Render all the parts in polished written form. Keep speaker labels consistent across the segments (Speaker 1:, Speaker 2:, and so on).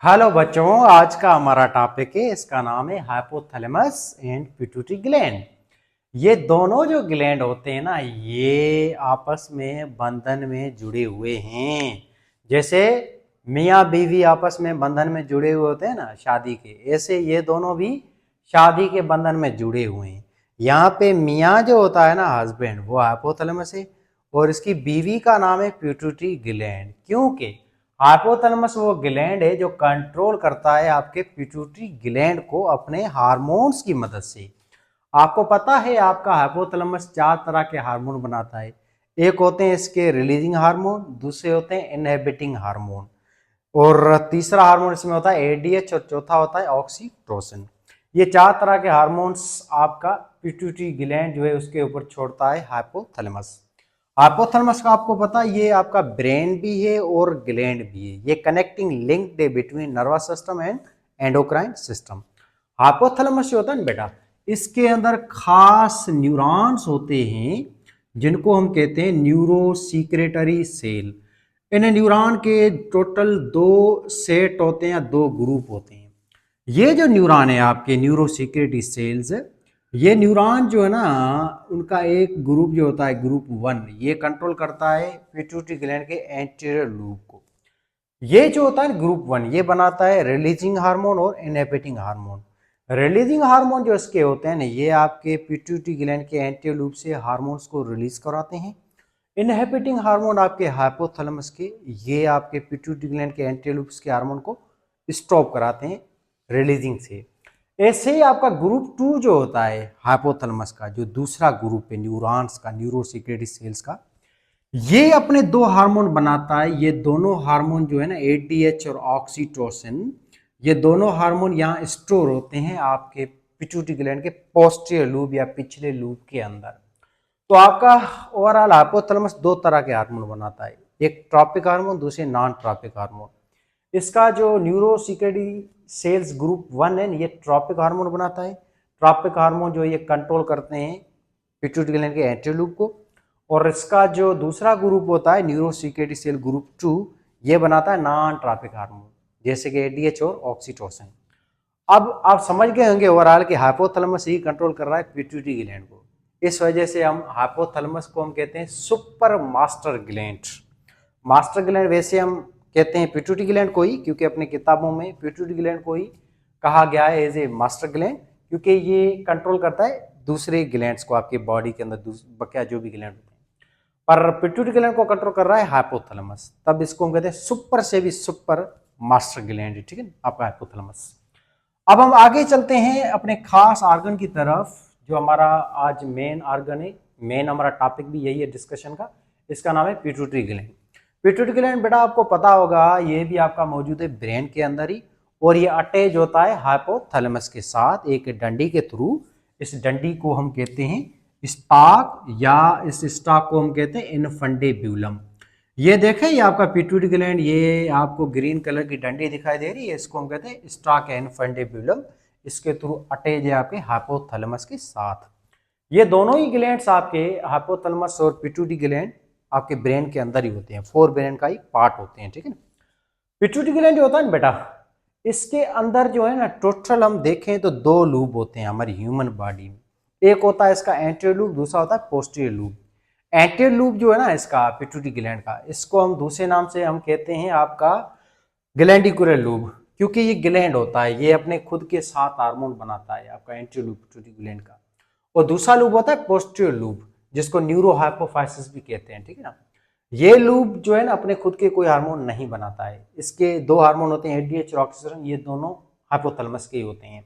Speaker 1: Hello बच्चों, आज का हमारा टॉपिक है, इसका नाम है हाइपोथैलेमस एंड पिट्यूटरी ग्लैंड। ये दोनों जो ग्लैंड होते हैं ना, ये आपस में बंधन में जुड़े हुए हैं। जैसे मियाँ बीवी आपस में बंधन में जुड़े हुए होते हैं ना शादी के, ऐसे ये दोनों भी शादी के बंधन में जुड़े हुए हैं। यहाँ पे मियाँ जो होता है ना हस्बैंड, वो हाइपोथैलेमस है और इसकी बीवी का नाम है पिट्यूटरी ग्लैंड। क्योंकि हाइपोथैलेमस वो ग्लैंड है जो कंट्रोल करता है आपके पिट्यूटरी ग्लैंड को अपने हार्मोन्स की मदद से। आपको पता है आपका हाइपोथैलेमस 4 तरह के हार्मोन बनाता है। एक होते हैं इसके रिलीजिंग हार्मोन, दूसरे होते हैं इनहिबिटिंग हार्मोन और तीसरा हार्मोन इसमें होता है एडीएच और चौथा होता है ऑक्सीटोसिन। ये 4 तरह के हार्मोन्स आपका पिट्यूटरी ग्लैंड जो है उसके ऊपर छोड़ता है हाइपोथैलेमस। हाइपोथैलेमस का आपको पता है ये आपका ब्रेन भी है और ग्लैंड भी है। ये कनेक्टिंग लिंक है between nervous system and endocrine system. Hypothalamus जो होता है ना बेटा, इसके अंदर खास न्यूरॉन्स होते हैं जिनको हम कहते हैं न्यूरो सीक्रेटरी सेल। इन न्यूरॉन के टोटल 2 सेट होते हैं या 2 ग्रुप होते हैं। ये जो न्यूरॉन है आपके न्यूरो सीक्रेटरी सेल्स, ये न्यूरॉन जो है ना, उनका एक ग्रुप जो होता है ग्रुप 1, ये कंट्रोल करता है पिट्यूटरी ग्लैंड के एंटीरियर लूब को। ये जो होता है ग्रुप 1, ये बनाता है रिलीजिंग हार्मोन और इनहिबिटिंग हार्मोन। रिलीजिंग हार्मोन जो इसके होते हैं ना, ये आपके पिट्यूटरी ग्लैंड के एंटीरियर लूब से हार्मोन्स को रिलीज कराते हैं। इनहिबिटिंग हार्मोन आपके हाइपोथैलेमस के, ये आपके पिट्यूटरी ग्लैंड के एंटीरियर लूब्स के हार्मोन को स्टॉप कराते हैं रिलीजिंग से। ऐसे ही आपका ग्रुप 2 जो होता है हाइपोथैलेमस का, जो दूसरा ग्रुप है न्यूरॉन्स का, न्यूरो सीक्रेटरी सेल्स का, ये अपने 2 हार्मोन बनाता है। ये दोनों हार्मोन जो है ना एडीएच और ऑक्सीटोसिन, ये दोनों हार्मोन यहाँ स्टोर होते हैं आपके पिट्यूटरी ग्लैंड के पोस्टीरियर लूब या पिछले लूब के अंदर। तो आपका ओवरऑल हाइपोथैलेमस 2 तरह के हार्मोन बनाता है, एक ट्रॉपिक हार्मोन, दूसरे नॉन ट्रॉपिक हार्मोन। इसका जो न्यूरो सीक्रेटरी सेल्स ग्रुप 1 है, ये ट्रॉपिक हार्मोन बनाता है। ट्रॉपिक हार्मोन जो ये कंट्रोल करते हैं पिट्यूटरी ग्लैंड के एंटीरियर लूब को। और इसका जो दूसरा ग्रुप होता है न्यूरो सीक्रेटरी सेल ग्रुप 2, ये बनाता है नॉन ट्रॉपिक हार्मोन, जैसे कि एडीएच और ऑक्सीटोसिन। अब आप समझ गए होंगे ओवरऑल कि हाइपोथैलेमस ही कंट्रोल कर रहा है पिट्यूटरी ग्लैंड को। इस वजह से हम हाइपोथैलेमस को हम कहते हैं super master gland. Master gland वैसे हम कहते हैं पिट्यूटरी ग्लैंड को ही, क्योंकि अपनी किताबों में पिट्यूटरी ग्लैंड को ही कहा गया है एज ए मास्टर ग्लैंड, क्योंकि ये कंट्रोल करता है दूसरे ग्लैंड्स को आपकी बॉडी के अंदर, बकिया जो भी ग्लैंड होते हैं। पर पिट्यूटरी ग्लैंड को कंट्रोल कर रहा है हाइपोथैलेमस, तब इसको हम कहते हैं सुपर से भी सुपर मास्टर ग्लैंड, ठीक है आपका हाइपोथैलेमस। अब हम आगे चलते हैं अपने खास आर्गन की तरफ, जो हमारा आज मेन आर्गन है, मेन हमारा टॉपिक भी यही है डिस्कशन का। इसका नाम है पिट्यूटरी ग्लैंड। पिट्यूटरी ग्लैंड बेटा आपको पता होगा ये भी आपका मौजूद है ब्रेन के अंदर ही, और ये अटैच होता है हाइपोथैलेमस के साथ एक डंडी के थ्रू। इस डंडी को हम कहते हैं स्टाक, या इस स्टाक को हम कहते हैं इनफंडेब्यूलम। ये देखें, ये आपका पिट्यूटरी ग्लैंड, ये आपको ग्रीन कलर की डंडी दिखाई दे रही है, इसको हम कहते हैं स्टाक इनफंडेब्यूलम। इसके थ्रू अटैच है आपके हाइपोथैलेमस के साथ। ये दोनों ही ग्लैंड्स आपके हाइपोथैलेमस और पिट्यूटरी ग्लैंड आपके ब्रेन के अंदर ही होते हैं, 4 ब्रेन का ही पार्ट होते हैं, ठीक है ना। पिट्यूटरी ग्लैंड जो होता है ना बेटा, इसके अंदर जो है ना टोटल हम देखें तो 2 लूब होते हैं हमारी ह्यूमन बॉडी में। एक होता है इसका एंटीरियर लूब, दूसरा होता है पोस्टीरियर लूब। एंटीरियर लूब जो है ना इसका पिट्यूटरी ग्लैंड का, इसको हम दूसरे नाम से हम कहते हैं आपका ग्लैंडिकुलर लूब, क्योंकि ये ग्लैंड होता है, ये अपने खुद के साथ हार्मोन बनाता है आपका एंटीरियर लूब पिट्यूटरी ग्लैंड का। और दूसरा लूब होता है पोस्टीरियर लूब, जिसको न्यूरो हाइपोफाइसिस भी कहते हैं, ठीक है ना। ये लूब जो है ना अपने खुद के कोई हार्मोन नहीं बनाता है। इसके 2 हार्मोन होते हैं एडीएच और ऑक्सीटोसिन, ये दोनों हाइपोथैलेमस के ही होते हैं।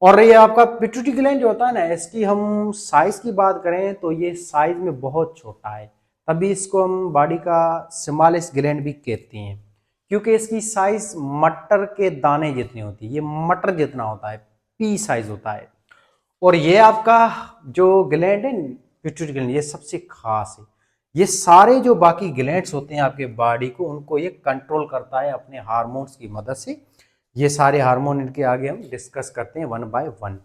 Speaker 1: और ये आपका पिट्यूटरी ग्लैंड जो होता है ना, इसकी हम साइज की बात करें तो ये साइज में बहुत छोटा है, तभी इसको हम बॉडी का स्मॉलेस्ट ग्लैंड भी कहते हैं, क्योंकि इसकी साइज मटर के दाने जितनी होती है। ये मटर जितना होता है, पी साइज होता है। और ये आपका जो ग्लैंड है पिट्यूटरी ग्लैंड, ये सबसे खास है। ये सारे जो बाकी ग्लैंड्स होते हैं आपके बॉडी को, उनको ये कंट्रोल करता है अपने हार्मोन्स की मदद से। ये सारे हार्मोन इनके आगे हम डिस्कस करते हैं 1 बाय 1।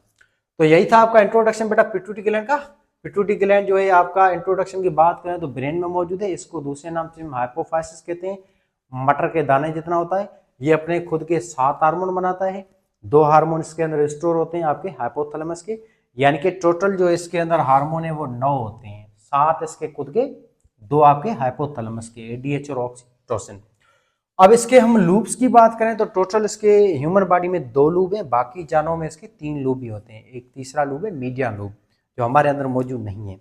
Speaker 1: तो यही था आपका इंट्रोडक्शन बेटा पिट्यूटरी ग्लैंड का। पिट्यूटरी ग्लैंड जो है आपका इंट्रोडक्शन की बात करें तो ब्रेन में मौजूद है, इसको दूसरे नाम से हम हाइपोफाइसिस कहते हैं, मटर के दाने जितना होता है। ये अपने खुद के 7 हार्मोन बनाता है, 2 हार्मोन इसके अंदर स्टोर होते हैं आपके हाइपोथैलेमस के, यानी कि टोटल जो इसके अंदर हार्मोन है वो 9 होते हैं, 7 इसके खुद के, 2 आपके हाइपोथैलेमस के, एडीएच और ऑक्सीटोसिन। अब इसके हम लूप्स की बात करें तो टोटल इसके ह्यूमन बॉडी में 2 लूप हैं, बाकी जानवरों में इसके 3 लूप भी होते हैं। एक तीसरा लूप है मीडियन लूप, जो हमारे अंदर मौजूद नहीं है।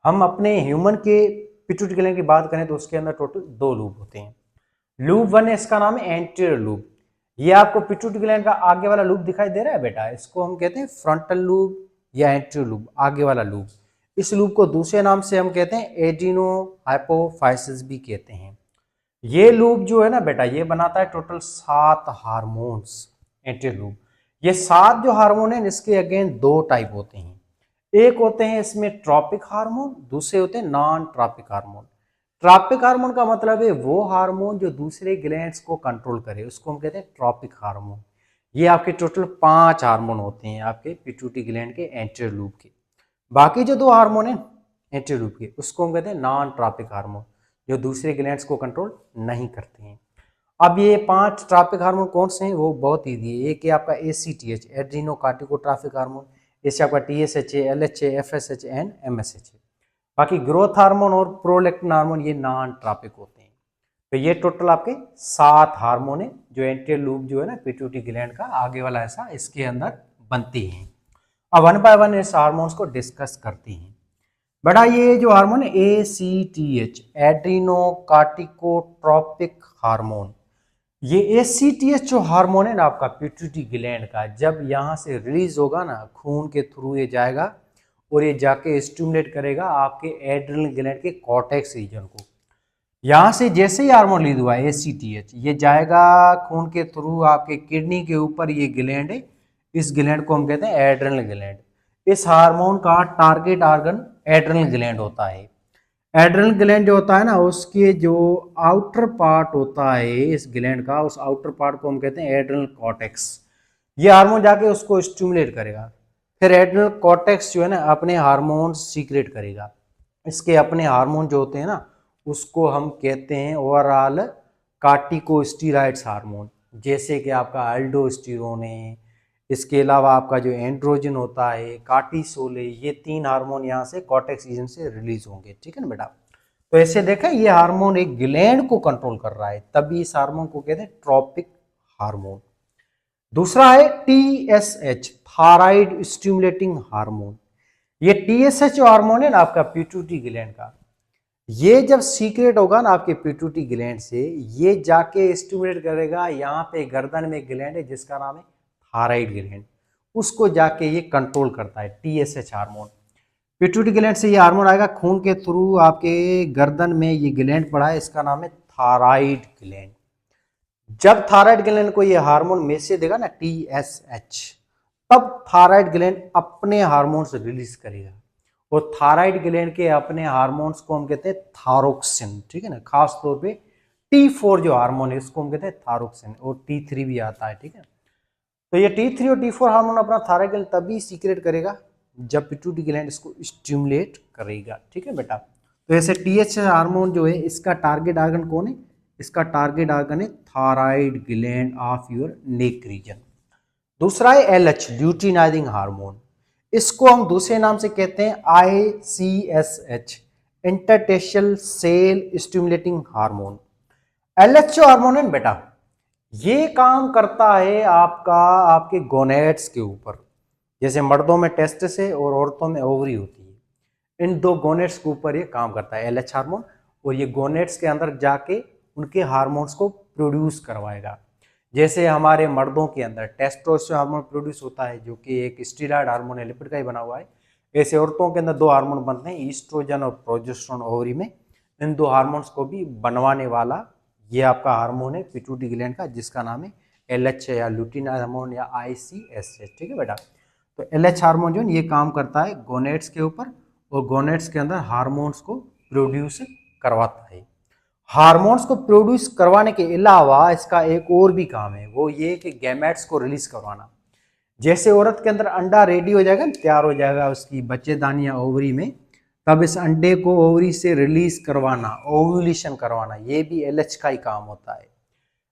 Speaker 1: हम अपने ह्यूमन के पिट्यूटरी ग्लैंड की बात करें तो उसके अंदर टोटल 2 लूप होते हैं। लूप 1 है, इसका नाम है एंटीरियर लूप। ये आपको पिट्यूटरी ग्लैंड का आगे वाला लूप दिखाई दे रहा है बेटा, इसको हम कहते हैं फ्रंटल लूप या एंटीरियर लूप, आगे वाला लूप। इस लूप को दूसरे नाम से हम कहते हैं एड्रीनो हाइपोफाइसिस भी कहते हैं। ये लूप जो है ना बेटा, ये बनाता है टोटल 7 हार्मोन्स, एंटीरियर लूप। ये 7 जो हार्मोन है इसके अगेन 2 टाइप होते हैं। एक होते हैं इसमें ट्रॉपिक हार्मोन, दूसरे होते हैं non tropic hormone. Tropic hormone का मतलब है वो हार्मोन जो दूसरे ग्लैंड्स को कंट्रोल करे, उसको हम कहते हैं ट्रॉपिक हार्मोन। ये आपके टोटल 5 हार्मोन होते हैं आपके पिट्यूटरी ग्लैंड के एंटीरियर लूप के। बाकी जो 2 हार्मोन है एंटीरियर लूप के, उसको हम कहते हैं नॉन ट्रॉपिक हार्मोन, जो दूसरे ग्लैंड्स को कंट्रोल नहीं करते हैं। अब ये 5 ट्रॉपिक हार्मोन कौन से हैं वो बहुत ईजी है। एक है आपका ACTH, एड्रीनो कार्टिकोट्रॉपिक हार्मोन, इससे आपका TSH, LH, FSH and MSH। बाकी ग्रोथ हार्मोन और प्रोलैक्टिन हार्मोन ये नॉन ट्रॉपिक होते हैं। तो ये टोटल आपके 7 हार्मोन है जो एंटीरियर लूप जो है ना पिट्यूटरी ग्लैंड का आगे वाला ऐसा इसके अंदर बनती हैं। अब 1 बाय 1 इस हार्मोन्स को डिस्कस करते हैं। बड़ा ये जो हार्मोन है ACTH, एड्रीनो कार्टिकोट्रॉपिक हार्मोन, ये ACTH जो हार्मोन है ना आपका पिट्यूटरी ग्लैंड का, जब यहाँ से रिलीज होगा ना खून के थ्रू ये जाएगा और ये जाके स्टिमुलेट करेगा आपके एड्रिनल ग्लैंड के कॉर्टेक्स रीजन को। यहाँ से जैसे ही हार्मोन रिलीज हुआ ACTH, ये जाएगा खून के थ्रू आपके किडनी के ऊपर, ये ग्लैंड है, इस ग्लैंड को हम कहते हैं एड्रिनल ग्लैंड। इस हार्मोन का टारगेट ऑर्गन एड्रिनल ग्लैंड होता है। एड्रिनल ग्लैंड जो होता है ना, उसके जो आउटर पार्ट होता है इस ग्लैंड का, उस आउटर पार्ट को हम कहते हैं एड्रिनल कॉर्टेक्स। ये हार्मोन जाके उसको स्टिमुलेट करेगा, फिर एड्रिनल कॉर्टेक्स जो है ना अपने हार्मोन सीक्रेट करेगा। इसके अपने हार्मोन जो होते हैं ना उसको हम कहते हैं ओवरऑल कार्टिकोस्टेरॉइड्स हार्मोन, जैसे कि आपका अल्डोस्टेरोन है, इसके अलावा आपका जो एंड्रोजन होता है, कार्टिसोल है, ये 3 हार्मोन यहाँ से कॉर्टेक्स रीजन से रिलीज होंगे। ठीक है ना बेटा। तो ऐसे देखा ये हार्मोन एक ग्लैंड को कंट्रोल कर रहा है, तभी इस हार्मोन को कहते हैं ट्रॉपिक हार्मोन। दूसरा है TSH, थायराइड स्टिमुलेटिंग हार्मोन। ये TSH हार्मोन है ना आपका पिट्यूटरी ग्लैंड का, ये जब सीक्रेट होगा ना आपके पिट्यूटरी ग्लैंड से, ये जाके स्टिमुलेट करेगा यहाँ पे गर्दन में ग्लैंड है जिसका नाम है थायराइड ग्लैंड, उसको जाके ये कंट्रोल करता है TSH हार्मोन। पिट्यूटरी ग्लैंड से ये हार्मोन आएगा खून के थ्रू आपके गर्दन में, ये ग्लैंड पड़ा है, इसका नाम है थायराइड ग्लैंड। जब थायराइड ग्लैंड को ये हार्मोन मैसेज देगा ना TSH, तब थायराइड ग्लैंड अपने हार्मोन्स रिलीज करेगा, और थायराइड ग्लैंड के अपने हार्मोन्स को हम कहते हैं थायरोक्सिन। ठीक है ना, खास तौर पे T4 जो हार्मोन है इसको हम कहते हैं थायरोक्सिन, और T3 भी आता है। ठीक है, तो ये T3 और T4 हार्मोन अपना थायराइड ग्लैंड तभी सीक्रेट करेगा जब पिट्यूटरी ग्लैंड इसको स्टिमुलेट करेगा। ठीक है बेटा। तो ऐसे TSH हार्मोन जो है इसका टारगेट ऑर्गन कौन है, इसका टारगेट ऑर्गन है thyroid gland of your neck region. दूसरा है LH, ल्यूटिनाइजिंग हार्मोन, इसको हम दूसरे नाम से कहते हैं ICSH, interstitial cell stimulating hormone. LH hormone है बेटा, ये काम करता है आपका आपके गोनेट्स के ऊपर, जैसे मर्दों में टेस्टिस है और औरतों में ओवरी होती है, इन 2 गोनेट्स के ऊपर ये काम करता है LH हार्मोन, और ये गोनेट्स के अंदर जाके उनके हार्मोन्स को प्रोड्यूस करवाएगा। जैसे हमारे मर्दों के अंदर टेस्टोस्टेरोन हार्मोन प्रोड्यूस होता है जो कि एक स्टेरॉयड हार्मोन है, लिपिड का ही बना हुआ है, ऐसे औरतों के अंदर 2 हार्मोन बनते हैं, ईस्ट्रोजन और प्रोजेस्टेरोन ओवरी में। इन 2 हार्मोन्स को भी बनवाने वाला ये आपका हार्मोन है पिट्यूटरी ग्लैंड का, जिसका नाम है LH या ल्यूटिनाइजिंग हार्मोन या ICSH। ठीक है बेटा। तो LH हार्मोन जो है ये काम करता है गोनेट्स के ऊपर, और गोनेट्स के अंदर हार्मोन्स को प्रोड्यूस करवाता है। हार्मोन्स को प्रोड्यूस करवाने के अलावा इसका एक और भी काम है, वो ये कि गैमेट्स को रिलीज करवाना। जैसे औरत के अंदर अंडा रेडी हो जाएगा, तैयार हो जाएगा उसकी बच्चेदानियां ओवरी में, तब इस अंडे को ओवरी से रिलीज करवाना, ओव्यूलेशन करवाना, ये भी LH का ही काम होता है।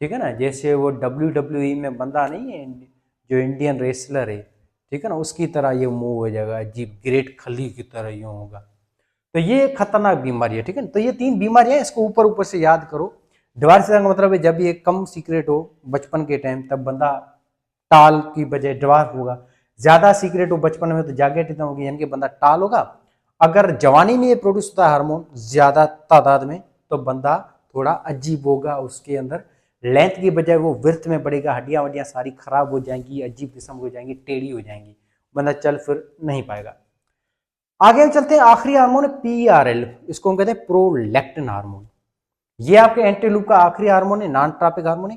Speaker 1: ठीक है ना। जैसे वो WWE में बंदा नहीं है जो इंडियन रेसलर है, ठीक है ना, उसकी तरह ये मूव हो जाएगा, अजीब ग्रेट खली की तरह यूं होगा। तो ये खतरनाक बीमारी है, ठीक है ना। तो ये 3 बीमारियां, इसको ऊपर ऊपर से याद करो। डिवार्सिज्म का मतलब है जब ये कम सीक्रेट हो बचपन के टाइम, तब बंदा टाल की बजाय डिवार्स होगा। ज्यादा सीक्रेट हो बचपन में तो जागेटिज्म होगी, यानी कि बंदा टाल होगा। अगर जवानी में ये प्रोड्यूस होता है हार्मोन ज्यादा तादाद में, तो बंदा थोड़ा अजीब होगा, उसके अंदर लेंथ की बजाय वो विर्थ में बढ़ेगा, हड्डियां वड्डियां सारी खराब हो जाएंगी, अजीब किस्म हो जाएंगी, टेढ़ी हो जाएंगी, बंदा चल फिर नहीं पाएगा। आगे हम चलते हैं, आखिरी हार्मोन है PRL, इसको हम कहते हैं प्रोलैक्टिन हार्मोन। ये आपके एंटीलूप का आखिरी हार्मोन है, नॉन ट्रॉपिक हार्मोन है।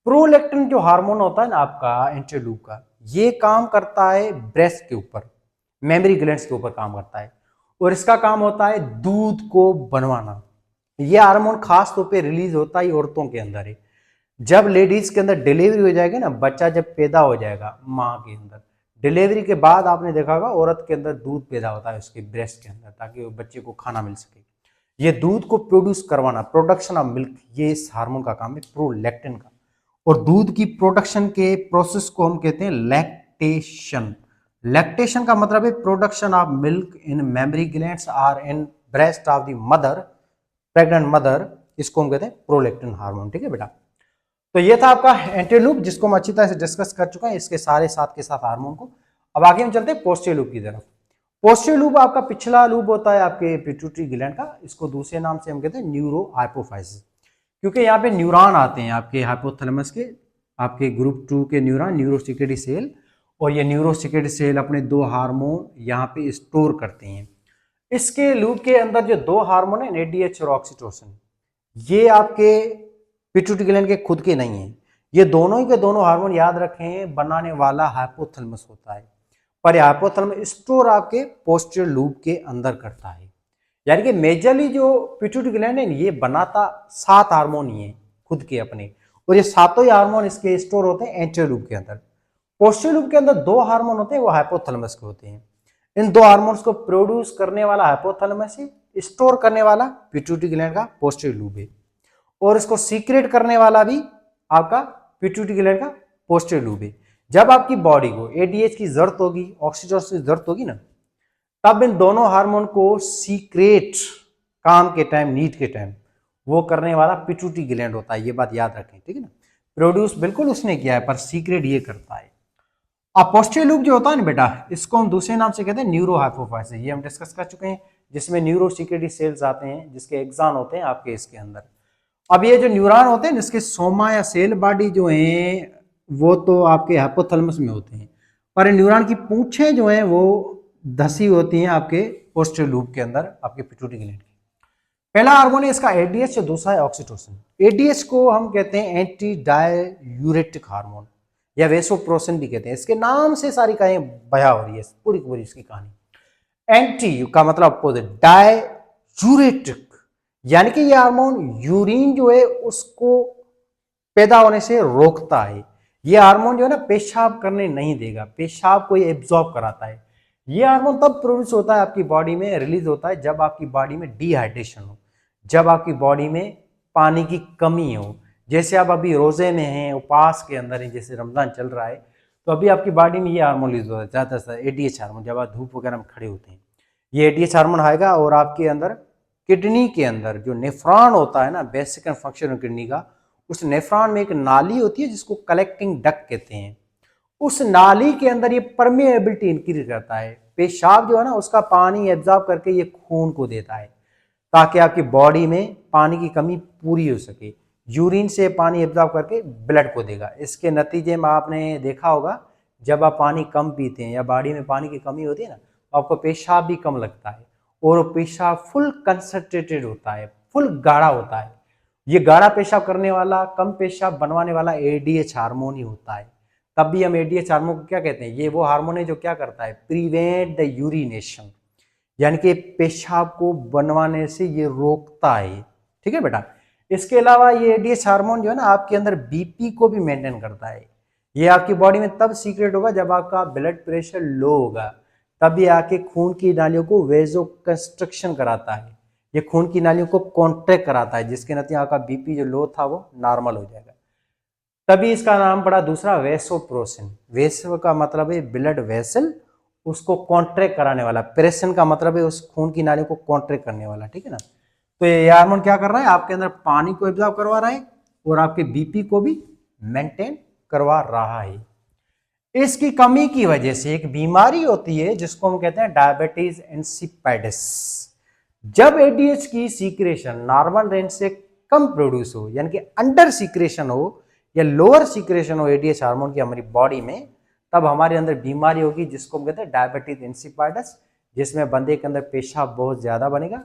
Speaker 1: प्रोलैक्टिन जो हार्मोन होता है ना आपका एंटीलूप का, ये काम करता है ब्रेस्ट के ऊपर, मेमरी ग्लैंड्स के ऊपर काम करता है, और इसका काम होता है दूध को बनवाना। ये हार्मोन खास तौर पे रिलीज होता है औरतों के अंदर है। जब लेडीज के अंदर डिलीवरी हो जाएगी ना, बच्चा जब पैदा हो जाएगा माँ के अंदर, डिलीवरी के बाद आपने देखा होगा औरत के अंदर दूध पैदा होता है उसके ब्रेस्ट के अंदर, ताकि बच्चे को खाना मिल सके। ये दूध को प्रोड्यूस करवाना, प्रोडक्शन ऑफ मिल्क, ये इस हार्मोन का काम है प्रोलैक्टिन का। और दूध की प्रोडक्शन के प्रोसेस को हम कहते हैं लैक्टेशन। लैक्टेशन का मतलब है production of milk in mammary glands or in breast of the mother, pregnant mother, इसको हम कहते हैं प्रोलैक्टिन हार्मोन, ठीक है बेटा। तो ये था आपका एंटीलूप, जिसको हम अच्छी तरह से डिस्कस कर चुके हैं, इसके सारे साथ के साथ हार्मोन को। अब आगे हम चलते हैं पोस्टीरियर लूप की तरफ। पोस्टीरियर लूप आपका पिछला लूप होता है आपके पिट्यूटरी ग्लैंड का, इसको दूसरे नाम से हम कहते हैं न्यूरो हाइपोफाइसिस, क्योंकि यहाँ पे न्यूरॉन आते हैं आपके हाइपोथैलेमस के, आपके ग्रुप 2 के न्यूरॉन, न्यूरोसिक्रेटरी सेल, और ये न्यूरोसिक्रेटरी सेल अपने 2 हार्मोन यहाँ पे स्टोर करते हैं। इसके लूप के अंदर जो 2 हार्मोन है ADH और ऑक्सीटोसिन, ये आपके पिट्यूटरी ग्लैंड के खुद के नहीं है, ये दोनों ही के दोनों हार्मोन याद रखें बनाने वाला हाइपोथैलेमस होता है, पर हाइपोथैलेमस स्टोर आपके पोस्टीरियर लूप के अंदर करता है। यानी कि मेजरली जो पिट्यूटरी ग्लैंड है ये बनाता 7 हार्मोन ही है खुद के अपने, और ये सातों ही हार्मोन इसके स्टोर होते हैं एंटीरियर लूप के अंदर। पोस्टीरियर लूप के अंदर 2 हार्मोन होते हैं, वो हाइपोथैलेमस के होते हैं। इन 2 हार्मोन्स को प्रोड्यूस करने वाला हाइपोथैलेमस है, स्टोर करने वाला पिट्यूटरी ग्लैंड का पोस्टीरियर लूप है, और इसको सीक्रेट करने वाला भी आपका पिट्यूटरी ग्लैंड का पोस्टीरियर लूप है। जब आपकी बॉडी को ADH की जरूरत होगी, ऑक्सीटोसिन की जरूरत होगी ना, तब इन दोनों हार्मोन को सीक्रेट काम के टाइम, नीड के टाइम, वो करने वाला पिट्यूटरी ग्लैंड होता है, ये बात याद रखें, ठीक है ना। प्रोड्यूस बिल्कुल उसने किया है, पर सीक्रेट ये करता है। अब पोस्टीरियर लूप जो होता है ना बेटा, इसको हम दूसरे नाम से कहते हैं न्यूरो हाइपोफाइसिस, ये हम डिस्कस कर चुके हैं, जिसमें न्यूरोसिक्रेटरी सेल्स आते हैं, जिसके एग्जान होते हैं आपके इसके अंदर। अब ये जो न्यूरॉन होते हैं इसके सोमा या सेल बॉडी जो है वो तो आपके हाइपोथैलेमस में होते हैं, पर न्यूरॉन की पूंछें जो हैं वो धसी होती हैं आपके पोस्टीरियर लूप के अंदर, आपके पिट्यूटरी ग्लैंड की। पहला हार्मोन है इसका ADH, और दूसरा है ऑक्सीटोसिन। ADH को हम कहते हैं एंटी डायूरेटिक हार्मोन, या वेसोप्रोसिन भी कहते हैं, इसके नाम से सारी कहानी बया हो रही है, पूरी पूरी इसकी कहानी। एंटी का मतलब अपोजिट, डायूरेटिक यानी कि ये हार्मोन यूरिन जो है उसको पैदा होने से रोकता है। ये हार्मोन जो है ना पेशाब करने नहीं देगा, पेशाब को ये एब्जॉर्ब कराता है। ये हार्मोन तब प्रोड्यूस होता है आपकी बॉडी में, रिलीज होता है जब आपकी बॉडी में डिहाइड्रेशन हो, जब आपकी बॉडी में पानी की कमी हो। जैसे आप अभी रोजे में हैं, उपवास के अंदर हैं, जैसे रमजान चल रहा है, तो अभी आपकी बॉडी में ये हार्मोन रिलीज होता है ज्यादातर ADH हार्मोन, जब आप धूप वगैरह में खड़े होते हैं ये ADH हार्मोन आएगा, और आपके अंदर किडनी के अंदर जो नेफ्रॉन होता है ना, बेसिक फंक्शन किडनी का, उस नेफ्रॉन में एक नाली होती है जिसको कलेक्टिंग डक्ट कहते हैं। उस नाली के अंदर ये परमेएबिलिटी इंक्रीज करता है, पेशाब जो है ना उसका पानी एब्जॉर्ब करके ये खून को देता है, ताकि आपकी बॉडी में पानी की कमी पूरी हो सके। यूरिन से पानी एब्जॉर्ब करके ब्लड को देगा। इसके नतीजे में आपने देखा होगा जब आप पानी कम पीते हैं या बॉडी में पानी की कमी होती है ना, तो आपको पेशाब भी कम लगता है, और पेशाब फुल कंसंट्रेटेड होता है, फुल गाढ़ा होता है। ये गाढ़ा पेशाब करने वाला, कम पेशाब बनवाने वाला ADH हार्मोन ही होता है। तब भी हम ADH हार्मोन को क्या कहते हैं, ये वो हार्मोन है जो क्या करता है, प्रिवेंट द यूरिनेशन, यानी कि पेशाब को बनवाने से ये रोकता है, ठीक है बेटा। इसके अलावा ये ADH हार्मोन जो है ना आपके अंदर BP को भी मेंटेन करता है। ये आपकी बॉडी में तब सीक्रेट होगा जब आपका ब्लड प्रेशर लो होगा, तब ये आके खून की नालियों को वेजो कंस्ट्रक्शन कराता है, ये खून की नालियों को कॉन्ट्रैक्ट कराता है, जिसके नतीजे आपका BP जो लो था वो नॉर्मल हो जाएगा। तभी इसका नाम पड़ा दूसरा वेसोप्रोसिन। वेसो का मतलब है ब्लड वेसल, उसको कॉन्ट्रैक्ट कराने वाला। प्रेशन का मतलब है उस खून की नाली को कॉन्ट्रैक्ट करने वाला, ठीक है ना। तो ये हार्मोन क्या कर रहा है, आपके अंदर पानी को एब्जॉर्ब करवा रहा है और आपके बीपी को भी मेंटेन करवा रहा है। इसकी कमी की वजह से एक बीमारी होती है जिसको हम कहते हैं डायबिटीज इंसिपिडिस। जब एडीएच की सीक्रेशन नॉर्मल रेंज से कम प्रोड्यूस हो, यानी कि अंडर सीक्रेशन हो या लोअर सीक्रेशन हो एडीएच हार्मोन की हमारी बॉडी में, तब हमारे अंदर बीमारी होगी जिसको हम कहते हैं डायबिटीज इंसिपिडिस, जिसमें बंदे के अंदर पेशाब बहुत ज्यादा बनेगा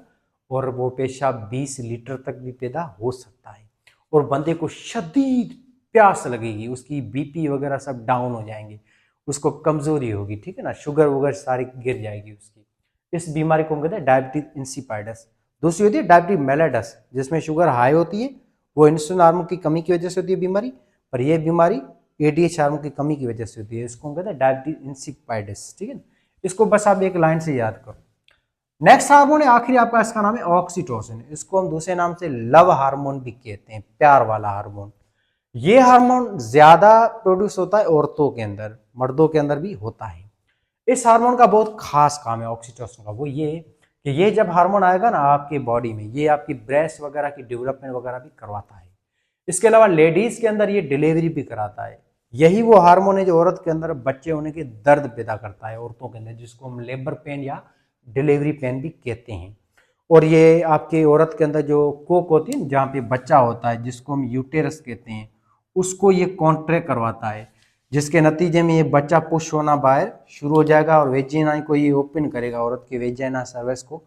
Speaker 1: और वो पेशाब 20 लीटर तक भी पैदा हो सकता है और बंदे को शदीद प्यास लगेगी, उसकी बीपी वगैरह सब डाउन हो जाएंगे, उसको कमजोरी होगी, ठीक है ना, शुगर वगैरह सारी गिर जाएगी उसकी। इस बीमारी को हम कहते हैं डायबिटीज इंसिपिडिस। दूसरी होती है डायबिटीज मेलिटस, जिसमें शुगर हाई होती है, वो इंसुलिन हार्मोन की कमी की वजह से होती है बीमारी, पर यह बीमारी एडीएच हार्मोन की कमी की वजह से होती है, इसको हम कहते हैं डायबिटीज इंसिपिडिस, ठीक है। इसको बस आप एक लाइन से याद करो। नेक्स्ट हार्मोन है आखिरी आपका, इसका नाम है ऑक्सीटोसिन। इसको हम दूसरे नाम से लव हार्मोन भी कहते हैं, प्यार वाला हार्मोन। ये हार्मोन ज्यादा प्रोड्यूस होता है औरतों के अंदर, मर्दों के अंदर भी होता है। इस हार्मोन का बहुत खास काम है ऑक्सीटोसिन का, वो ये कि ये जब हार्मोन आएगा ना आपके बॉडी में, ये आपकी ब्रेस्ट वगैरह की डेवलपमेंट वगैरह भी करवाता है। इसके अलावा लेडीज के अंदर ये डिलीवरी भी कराता है। यही वो हार्मोन है जो औरत के अंदर बच्चे होने के दर्द पैदा करता है औरतों के अंदर, जिसको हम लेबर पेन या डिलीवरी पेन भी कहते हैं। और ये आपके औरत के अंदर जो कोक होती है, जहाँ पे बच्चा होता है, जिसको हम यूटेरस कहते हैं, उसको ये कॉन्ट्रैक्ट करवाता है, जिसके नतीजे में ये बच्चा पुश होना बाहर शुरू हो जाएगा और वेजिना को ये ओपन करेगा, औरत के वेजिना सर्विस को,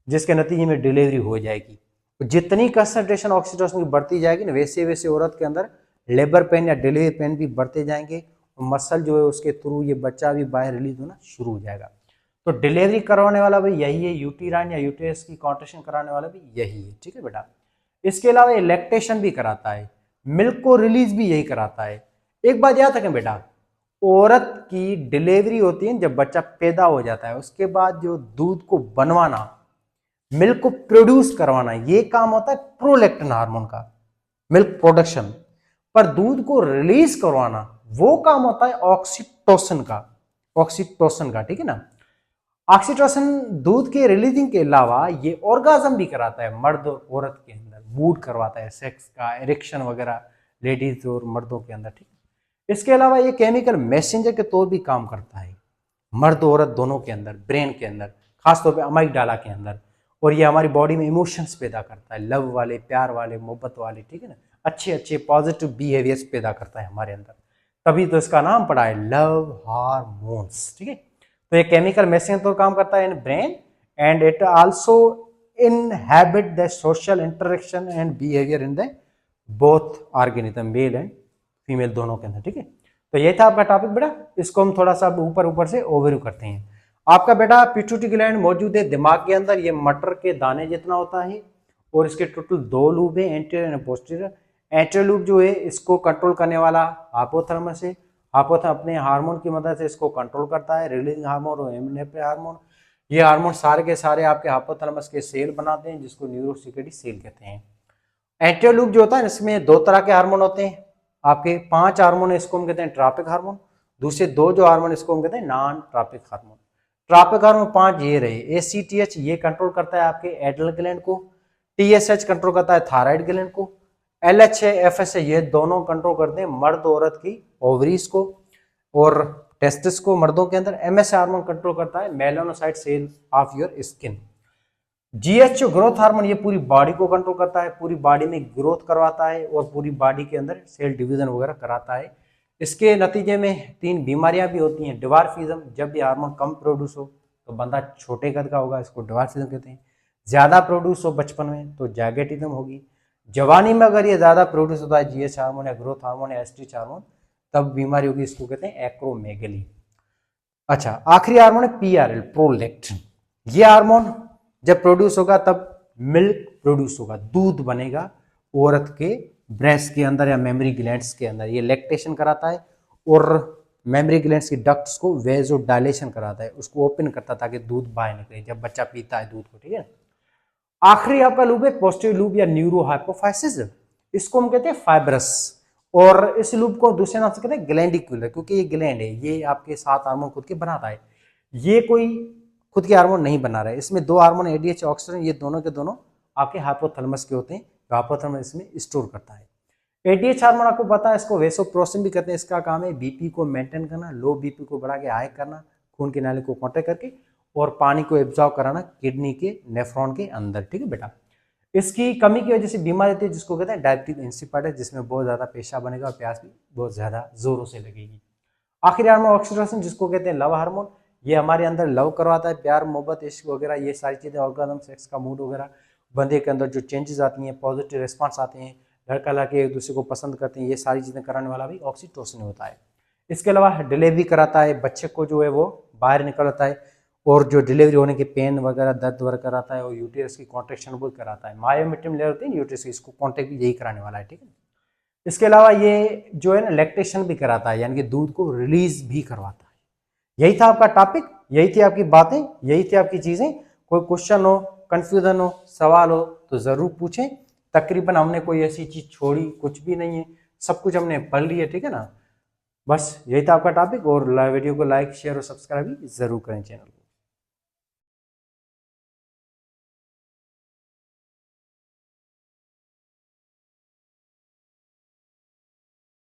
Speaker 1: जिसके नतीजे में डिलीवरी हो जाएगी। जितनी कंसंट्रेशन ऑक्सीटोसिन की बढ़ती जाएगी ना, वैसे वैसे औरत के अंदर लेबर पेन या डिलीवरी पेन भी बढ़ते जाएंगे और मसल जो है उसके थ्रू ये बच्चा भी बाहर रिलीज होना शुरू हो जाएगा। तो डिलीवरी करवाने वाला भी यही है, यूटीराइन या यूटेरस की कॉन्ट्रैक्शन कराने वाला भी यही है, ठीक है बेटा। इसके अलावा ये लैक्टेशन भी कराता है, मिल्क को रिलीज भी यही कराता है। एक बात याद रखें बेटा, औरत की डिलीवरी होती है जब बच्चा पैदा हो जाता है, उसके बाद जो दूध को बनवाना, मिल्क को प्रोड्यूस करवाना, ये काम होता है प्रोलैक्टिन हार्मोन का, मिल्क प्रोडक्शन। पर दूध को रिलीज करवाना वो काम होता है ऑक्सीटोसिन का, ऑक्सीटोसिन का, ठीक है ना। ऑक्सीटोसिन दूध के रिलीजिंग के अलावा ये ऑर्गाज्म भी कराता है मर्द और औरत के अंदर, मूड करवाता है सेक्स का, इरेक्शन वगैरह लेडीज और मर्दों के अंदर, ठीक है। इसके अलावा ये केमिकल मैसेंजर के तौर भी काम करता है मर्द औरत दोनों के अंदर, ब्रेन के अंदर, खासतौर पे अमाइगडाला के अंदर। और ये हमारी बॉडी में इमोशंस पैदा करता है, लव वाले, प्यार वाले, मोहब्बत वाले, ठीक है ना, अच्छे अच्छे पॉजिटिव बिहेवियर्स पैदा करता है हमारे अंदर। तभी तो इसका नाम पड़ा है लव हार्मोन्स, ठीक है। तो ये केमिकल मैसेंजर तो काम करता है in brain, and it also inhabit the social interaction and behavior in the both organism, male and female दोनों के अंदर, ठीक है। तो ये था आपका टॉपिक बेटा, इसको हम थोड़ा सा ऊपर ऊपर से ओवरव्यू करते हैं। आपका बेटा पिट्यूटरी ग्लैंड मौजूद है दिमाग के अंदर, ये मटर के दाने जितना होता है, और इसके टोटल 2 लूब है, anterior and posterior. Anterior lube जो है इसको कंट्रोल करने वाला हाइपोथैलेमस है, हाइपोथैलेमस अपने हार्मोन की मदद से इसको कंट्रोल करता है, रिलीजिंग हार्मोन और एमिनेफ्रिन हार्मोन। ये हार्मोन सारे के सारे आपके हाइपोथैलेमस के सेल बनाते हैं, जिसको न्यूरोसिक्रेटरी सेल कहते हैं। एंटीरियर लूब जो होता है इसमें 2 तरह के हार्मोन होते हैं, आपके 5 हार्मोन है, इसको हम कहते हैं ट्रॉपिक हार्मोन। दूसरे 2 जो हार्मोन इसको हम कहते हैं non tropic hormone. Tropic hormone 5 ये रहे, एसीटीएच ये कंट्रोल करता है आपके एड्रिनल ग्लैंड को, टीएसएच कंट्रोल करता है थायराइड ग्लैंड को, एलएच है, एफएस है, ये दोनों कंट्रोल करते हैं मर्द औरत की ओवरीज को और टेस्टिस को मर्दों के अंदर। एमएस हार्मोन कंट्रोल करता है melanocyte cell of your skin. GH growth hormone ये पूरी बॉडी को कंट्रोल करता है, पूरी बॉडी में ग्रोथ करवाता है और पूरी बॉडी के अंदर सेल डिवीजन वगैरह कराता है। इसके नतीजे में 3 बीमारियां भी होती हैं, डिवार्फिज्म, जब भी हार्मोन कम प्रोड्यूस हो तो बंदा छोटे कद का होगा, इसको डिवार्फिज्म कहते हैं। ज्यादा प्रोड्यूस हो बचपन में तो जागेटिज्म होगी। जवानी में अगर ये ज्यादा प्रोड्यूस होता है जीएच हार्मोन या ग्रोथ हार्मोन या एस्ट्रिच हार्मोन, तब बीमारी होगी, इसको कहते हैं एक्रोमेगली। अच्छा, आखिरी हार्मोन है पीआरएल, प्रोलैक्टिन। ये हार्मोन जब प्रोड्यूस होगा तब मिल्क प्रोड्यूस होगा, दूध बनेगा औरत के ब्रेस्ट के अंदर या मेमरी ग्लैंड्स के अंदर। ये लैक्टेशन कराता है और मेमरी ग्लैंड्स की डक्ट्स को वेजो डायलेशन कराता है, उसको ओपन करता है ताकि दूध बाहर निकले जब बच्चा पीता है दूध को, ठीक है। आखिरी आपका लूब है पोस्टीरियर लूब या न्यूरो हाइपोफाइसिस, इसको हम कहते हैं फाइब्रस। और इस लूप को दूसरे नाम से कहते हैं ग्लैंडिकुलर, क्योंकि ये ग्लैंड है, ये आपके 7 हार्मोन खुद के बनाता है, ये कोई खुद के हार्मोन नहीं बना रहा है। इसमें 2 हार्मोन एडीएच ऑक्सीजन, ये दोनों के दोनों आपके हाइपोथैलेमस के होते हैं, हाइपोथैलेमस इसमें स्टोर करता है। एडीएच हार्मोन आपको पता है, इसको वेसोप्रेसिन भी कहते हैं। इसका काम है बीपी को मेंटेन करना, लो बीपी को बढ़ा के हाई करना, खून के नाले को कॉन्ट्रैक्ट करके, और पानी को एब्जॉर्ब कराना किडनी के नेफ्रॉन के अंदर, ठीक है बेटा। इसकी कमी की वजह से बीमारी होती है जिसको कहते हैं डायबिटिक इंसिपिडाइटिस, जिसमें बहुत ज्यादा पेशाब बनेगा और प्यास भी बहुत ज्यादा जोरों से लगेगी। आखिरी हार्मोन ऑक्सीटोसिन, जिसको कहते हैं लव हार्मोन, ये हमारे अंदर लव करवाता है, प्यार मोहब्बत इश्क वगैरह, ये सारी चीजें, ऑर्गेजम, सेक्स का मूड वगैरह, बंदे के अंदर जो चेंजेस आती हैं, पॉजिटिव रिस्पॉन्स आते हैं, लड़का लड़के एक दूसरे को पसंद करते हैं, ये सारी चीजें कराने वाला भी ऑक्सीटोसिन होता है। इसके अलावा डिलीवरी कराता है, बच्चे को जो है वो बाहर निकलता है, और जो डिलीवरी होने के पेन वगैरह दर्द वगैरह कराता है, और यूटेरस की कॉन्ट्रेक्शन भी कराता है। मायोमेट्रियम लेयर होती है यूटेरस की, इसको कॉन्ट्रैक्ट भी यही कराने वाला है, ठीक है। इसके अलावा ये जो है ना लैक्टेशन भी कराता है, यानी कि दूध को रिलीज भी करवाता है। यही था आपका टॉपिक, यही थी आपकी बातें, यही थी आपकी चीजें। कोई क्वेश्चन हो, कंफ्यूजन हो, सवाल हो तो जरूर पूछें। तकरीबन हमने कोई ऐसी चीज छोड़ी कुछ भी नहीं है, सब कुछ हमने पढ़ लिया, ठीक है ना। बस यही था आपका टॉपिक, और वीडियो को लाइक शेयर और सब्सक्राइब जरूर करें चैनल को।